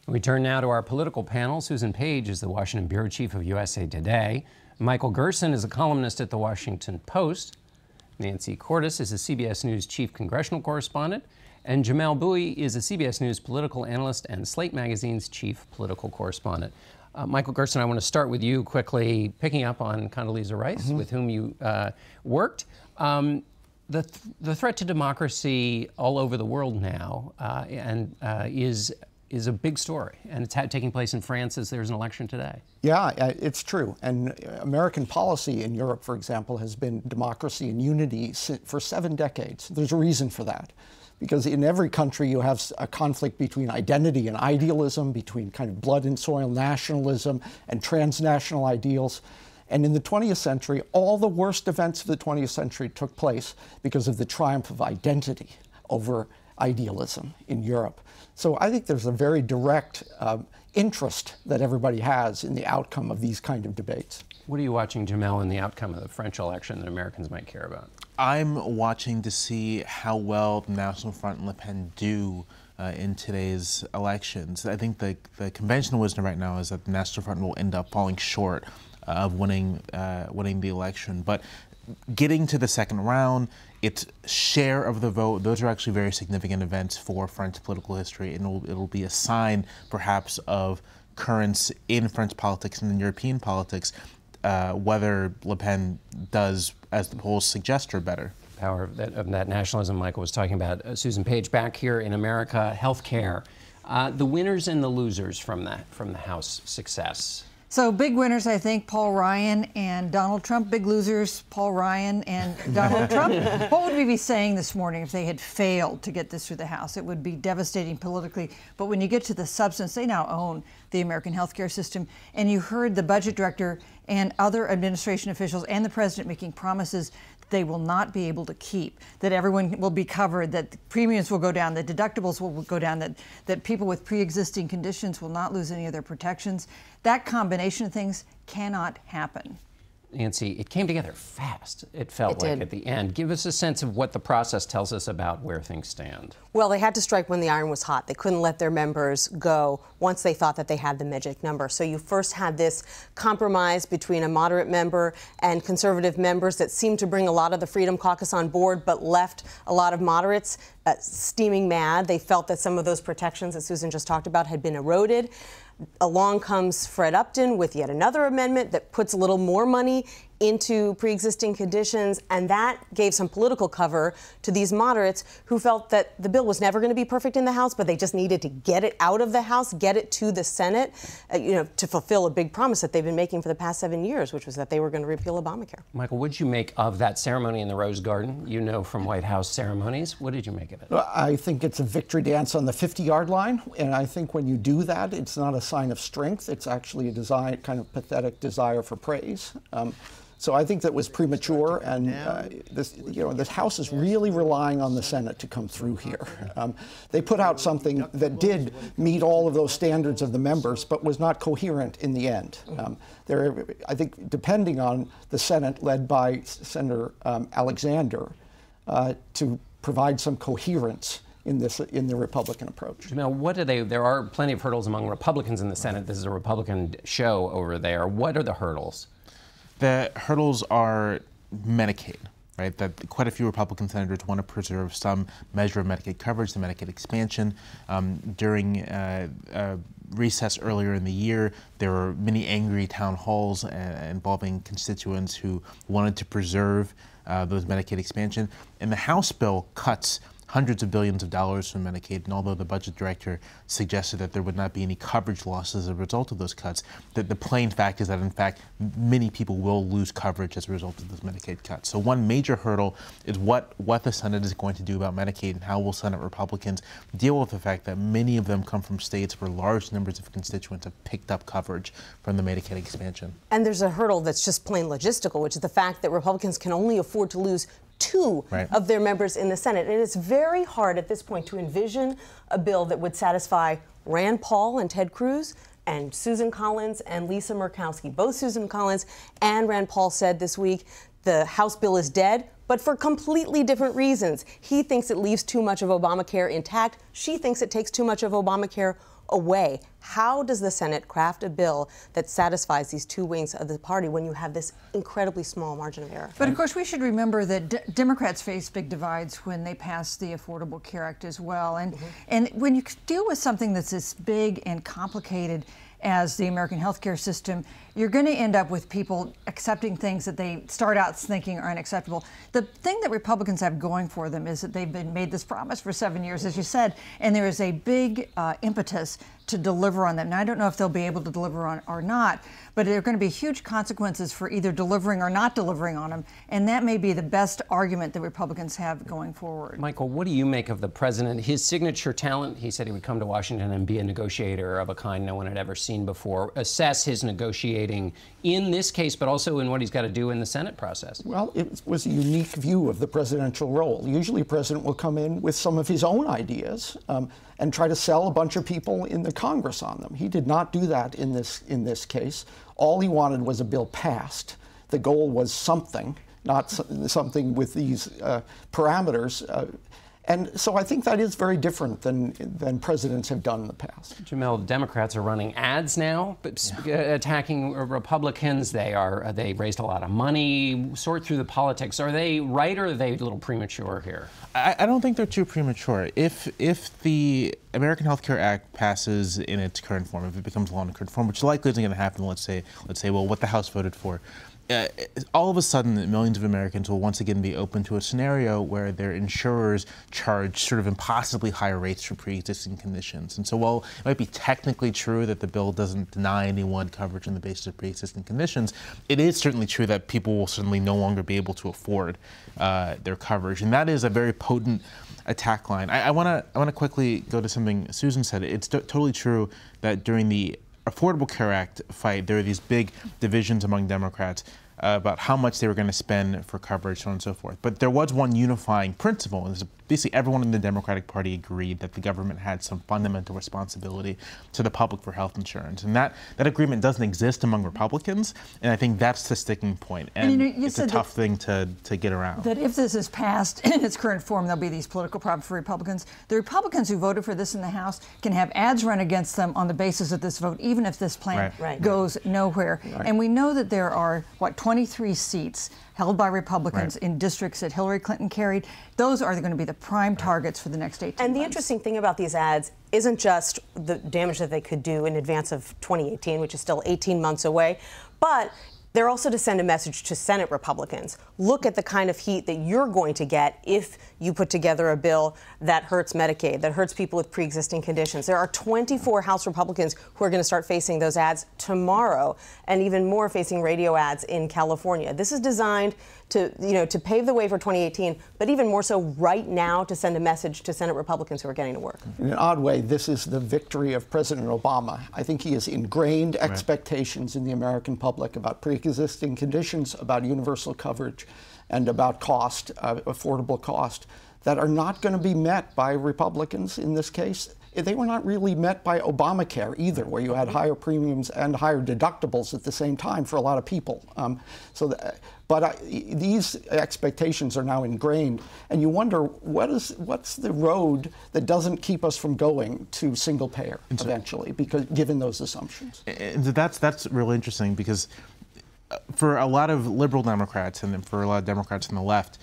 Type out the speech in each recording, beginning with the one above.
We turn now to our political panel. Susan Page is the Washington bureau chief of USA Today. Michael Gerson is a columnist at the Washington Post. Nancy Cordes is a CBS News chief congressional correspondent. And Jamelle Bouie is a CBS News political analyst and Slate Magazine's chief political correspondent. Michael Gerson, I want to start with you quickly, picking up on Condoleezza Rice, with whom you worked. The threat to democracy all over the world now is a big story, and it's taking place in France as there's an election today. Yeah, it's true. And American policy in Europe, for example, has been democracy and unity for 7 decades. There's a reason for that. Because in every country you have a conflict between identity and idealism, between kind of blood and soil nationalism and transnational ideals. And in the 20th century, all the worst events of the 20th century took place because of the triumph of identity over idealism in Europe. So I think there's a very direct interest that everybody has in the outcome of these kind of debates. What are you watching, Jamelle, in the outcome of the French election that Americans might care about? I'm watching to see how well the National Front and Le Pen do in today's elections. I think the conventional wisdom right now is that the National Front will end up falling short of winning the election. But getting to the second round, its share of the vote, those are actually very significant events for French political history, and it'll be a sign, perhaps, of currents in French politics and in European politics, whether Le Pen does, as the polls suggest, or better. Power of that nationalism Michael was talking about. Susan Page, back here in America, health care. The winners and the losers from the House success. So big winners, I think, Paul Ryan and Donald Trump. Big losers, Paul Ryan and Donald Trump. What would we be saying this morning if they had failed to get this through the House? It would be devastating politically. But when you get to the substance, they now own the American healthcare system. And you heard the budget director and other administration officials and the president making promises they will not be able to keep, that everyone will be covered, that premiums will go down, that deductibles will go down, that people with pre-existing conditions will not lose any of their protections. That combination of things cannot happen. Nancy, it came together fast, it felt like, at the end. Give us a sense of what the process tells us about where things stand. Well, they had to strike when the iron was hot. They couldn't let their members go once they thought that they had the magic number. So you first had this compromise between a moderate member and conservative members that seemed to bring a lot of the Freedom Caucus on board, but left a lot of moderates steaming mad. They felt that some of those protections that Susan just talked about had been eroded. Along comes Fred Upton with yet another amendment that puts a little more money into pre-existing conditions, and that gave some political cover to these moderates who felt that the bill was never going to be perfect in the House, but they just needed to get it out of the House, get it to the Senate, to fulfill a big promise that they've been making for the past 7 years, which was that they were going to repeal Obamacare. Michael, what did you make of that ceremony in the Rose Garden? You know from White House ceremonies. What did you make of it? Well, I think it's a victory dance on the 50-yard line, and I think when you do that, it's not a sign of strength. It's actually a kind of pathetic desire for praise. So I think that was premature, and this House is really relying on the Senate to come through here. They put out something that did meet all of those standards of the members, but was not coherent in the end. I think, depending on the Senate led by Senator Alexander, to provide some coherence in the Republican approach. Jamelle, what are they? There are plenty of hurdles among Republicans in the Senate. This is a Republican show over there. What are the hurdles? The hurdles are Medicaid, right? That quite a few Republican senators want to preserve some measure of Medicaid coverage, the Medicaid expansion. During recess earlier in the year, there were many angry town halls involving constituents who wanted to preserve those Medicaid expansion. And the House bill cuts hundreds of billions of dollars from Medicaid, and although the budget director suggested that there would not be any coverage losses as a result of those cuts, that the plain fact is that, in fact, many people will lose coverage as a result of those Medicaid cuts. So one major hurdle is what the Senate is going to do about Medicaid, and how will Senate Republicans deal with the fact that many of them come from states where large numbers of constituents have picked up coverage from the Medicaid expansion. And there's a hurdle that's just plain logistical, which is the fact that Republicans can only afford to lose 2 of their members in the Senate. And it's very hard at this point to envision a bill that would satisfy Rand Paul and Ted Cruz and Susan Collins and Lisa Murkowski. Both Susan Collins and Rand Paul said this week the House bill is dead, but for completely different reasons. He thinks it leaves too much of Obamacare intact. She thinks it takes too much of Obamacare away. How does the Senate craft a bill that satisfies these two wings of the party when you have this incredibly small margin of error? But of course, we should remember that Democrats face big divides when they pass the Affordable Care Act as well. And when you deal with something that's as big and complicated as the American healthcare system, you're going to end up with people accepting things that they start out thinking are unacceptable. The thing that Republicans have going for them is that they've been made this promise for 7 years, as you said, and there is a big impetus to deliver on them. Now, I don't know if they'll be able to deliver on or not, but there are going to be huge consequences for either delivering or not delivering on them, and that may be the best argument that Republicans have going forward. Michael, what do you make of the president? His signature talent, he said he would come to Washington and be a negotiator of a kind no one had ever seen before. Assess his negotiating in this case, but also in what he's got to do in the Senate process. Well, it was a unique view of the presidential role. Usually a president will come in with some of his own ideas and try to sell a bunch of people in the Congress on them. He did not do that in this case. All he wanted was a bill passed. The goal was something, not something with these parameters. And so I think that is very different than presidents have done in the past. Jamelle, Democrats are running ads now, but attacking Republicans. They raised a lot of money. Sort through the politics. Are they right or are they a little premature here? I don't think they're too premature. If the American Health Care Act passes in its current form, if it becomes law in its current form, which likely isn't going to happen, let's say, well, what the House voted for. All of a sudden, millions of Americans will once again be open to a scenario where their insurers charge sort of impossibly higher rates for pre-existing conditions. And so while it might be technically true that the bill doesn't deny anyone coverage on the basis of pre-existing conditions, it is certainly true that people will certainly no longer be able to afford their coverage. And that is a very potent attack line. I want to quickly go to something Susan said. It's totally true that during the Affordable Care Act fight, there are these big divisions among Democrats about how much they were going to spend for coverage, so on and so forth. But there was one unifying principle, and basically everyone in the Democratic Party agreed that the government had some fundamental responsibility to the public for health insurance. And that agreement doesn't exist among Republicans, and I think that's the sticking point. And it's a tough thing to get around. That if this is passed in its current form, there'll be these political problems for Republicans. The Republicans who voted for this in the House can have ads run against them on the basis of this vote, even if this plan goes nowhere. Right. And we know that there are, 23 seats held by Republicans in districts that Hillary Clinton carried. Those are going to be the prime targets for the next 18 months. And the interesting thing about these ads isn't just the damage that they could do in advance of 2018, which is still 18 months away, but they're also to send a message to Senate Republicans. Look at the kind of heat that you're going to get if you put together a bill that hurts Medicaid, that hurts people with pre-existing conditions. There are 24 House Republicans who are going to start facing those ads tomorrow, and even more facing radio ads in California. This is designed to pave the way for 2018, but even more so right now to send a message to Senate Republicans who are getting to work. In an odd way, this is the victory of President Obama. I think he has ingrained expectations in the American public about pre-existing conditions, about universal coverage, and about cost, affordable cost, that are not going to be met by Republicans in this case. They were not really met by Obamacare either, where you had higher premiums and higher deductibles at the same time for a lot of people. These expectations are now ingrained, and you wonder what's the road that doesn't keep us from going to single payer eventually, because given those assumptions. And that's really interesting, because for a lot of liberal Democrats and for a lot of Democrats on the left,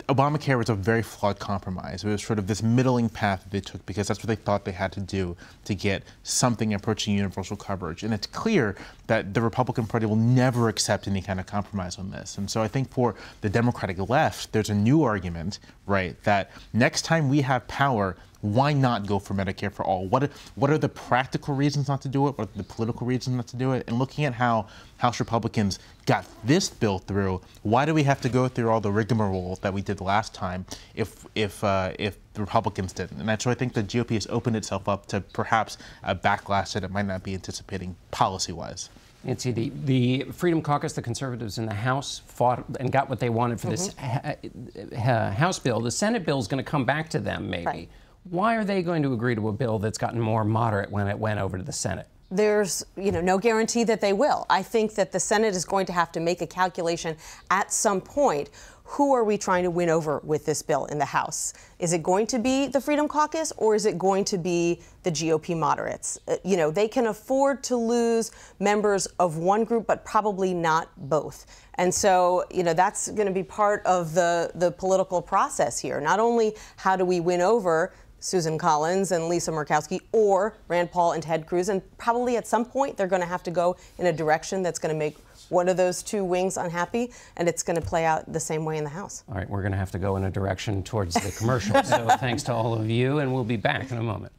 Obamacare was a very flawed compromise. It was sort of this middling path that they took because that's what they thought they had to do to get something approaching universal coverage. And it's clear that the Republican Party will never accept any kind of compromise on this. And so I think for the Democratic left, there's a new argument, right, that next time we have power, why not go for Medicare for all? What are the practical reasons not to do it? What are the political reasons not to do it? And looking at how House Republicans got this bill through, why do we have to go through all the rigmarole that we did last time if the Republicans didn't? And so I think the GOP has opened itself up to perhaps a backlash that it might not be anticipating policy-wise. Nancy, the Freedom Caucus, the conservatives in the House, fought and got what they wanted for this House bill. The Senate bill is going to come back to them, maybe. Right. Why are they going to agree to a bill that's gotten more moderate when it went over to the Senate? There's, no guarantee that they will. I think that the Senate is going to have to make a calculation at some point who are we trying to win over with this bill in the House? Is it going to be the Freedom Caucus, or is it going to be the GOP moderates? You know, they can afford to lose members of one group, but probably not both. And so, you know, that's going to be part of the political process here. Not only how do we win over Susan Collins and Lisa Murkowski or Rand Paul and Ted Cruz, and probably at some point they're going to have to go in a direction that's going to make one of those two wings unhappy, and it's going to play out the same way in the House. All right, we're going to have to go in a direction towards the commercial. So thanks to all of you, and we'll be back in a moment.